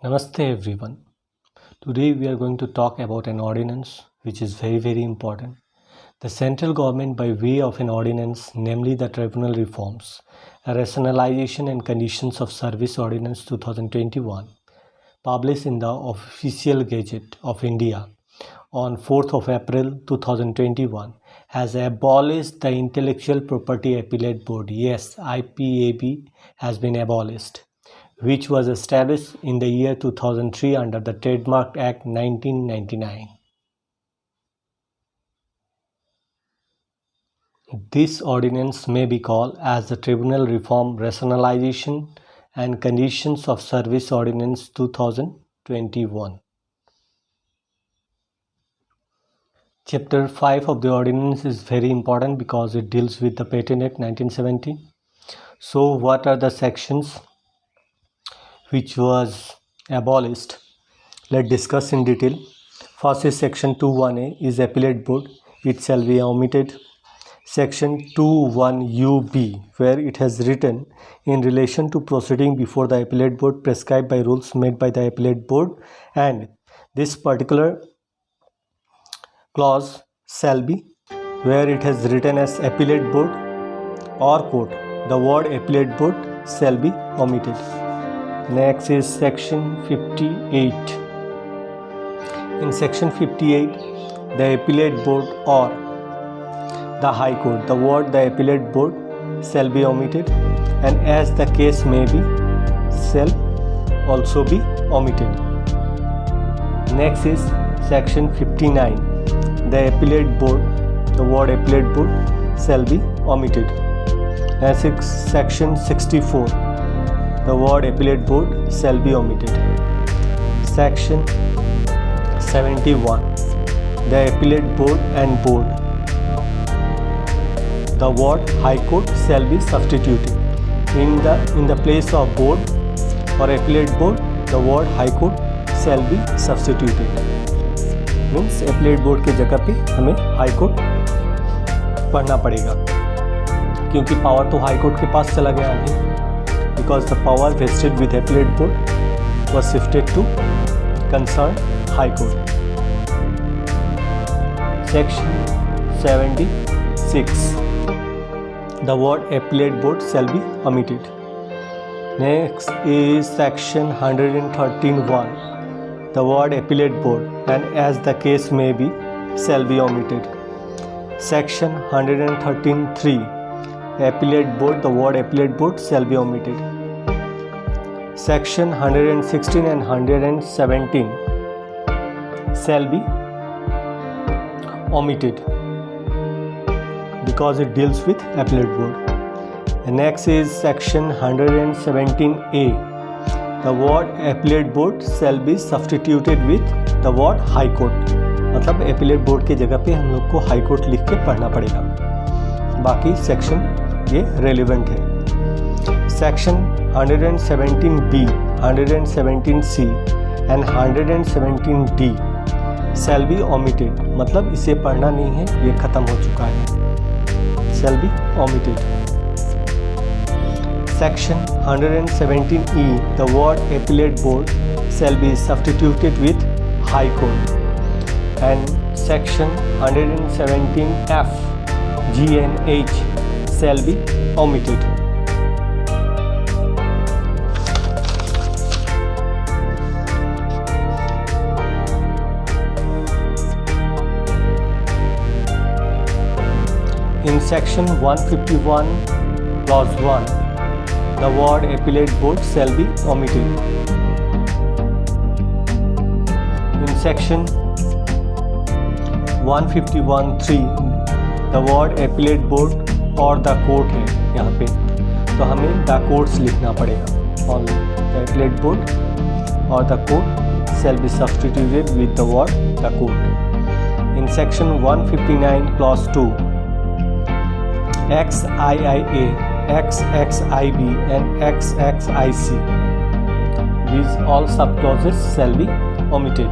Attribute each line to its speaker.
Speaker 1: Namaste everyone. Today we are going to talk about an ordinance which is very important. The central government by way of an ordinance, namely the Tribunal Reforms, a Rationalization and Conditions of Service Ordinance 2021, published in the Official Gazette of India on 4th of April 2021, has abolished the Intellectual Property Appellate Board. Yes, IPAB has been abolished, which was established in the year 2003 under the Trademark Act 1999. This ordinance may be called as the Tribunal Reform Rationalization and Conditions of Service Ordinance 2021. Chapter 5 of the ordinance is very important because it deals with the Patent Act 1970. So what are the sections which was abolished? Let's discuss in detail. First is section 21A is appellate board. It shall be omitted. Section 21UB, where it has written in relation to proceeding before the appellate board prescribed by rules made by the appellate board, and this particular clause shall be where it has written as appellate board or court. The word appellate board shall be omitted. Next is section 58. In section 58, the appellate board or the High Court, the word the appellate board shall be omitted, and as the case may be shall also be omitted. Next is section 59. The appellate board, the word appellate board shall be omitted. Next is section 64. The word appellate board shall be omitted. Section 71. The appellate board and board, the word High Court shall be substituted. In the place of board or appellate board, the word High Court shall be substituted. Means appellate board के जगह पे हमें High Court पढ़ना पड़ेगा, क्योंकि power तो high court के पास चला गया अभी. Because the power vested with appellate board was shifted to concerned High Court. Section 76. The word appellate board shall be omitted. Next is section 113(1). The word appellate board and as the case may be shall be omitted. Section 113(3). Appellate board, the word appellate board shall be omitted. Section 116 and 117 shall be omitted because it deals with appellate board. And next is section 117A. The word appellate board shall be substituted with the word High Court. मतलब appellate board के जगह पे हम लोग को High Court लिख के पढ़ना पड़ेगा. बाकी सेक्शन ये रेलिवेंट है. Section 117B, 117C and 117D shall be omitted. मतलब इसे पढ़ना नहीं है, ये खत्म हो चुका है. Shall be omitted. Section 117E, the word appellate board shall be substituted with High Court. And section 117F, G and H shall be omitted. In section 151 clause 1, the word appellate board shall be omitted. In section 151(3, the word appellate board और the court है यहाँ पे, तो हमें the courts लिखना पड़ेगा. Only the appellate board or the court shall be substituted with the word the court. In section 159 clause 2, XIIA, XXIB and XXIC, these all subclauses shall be omitted.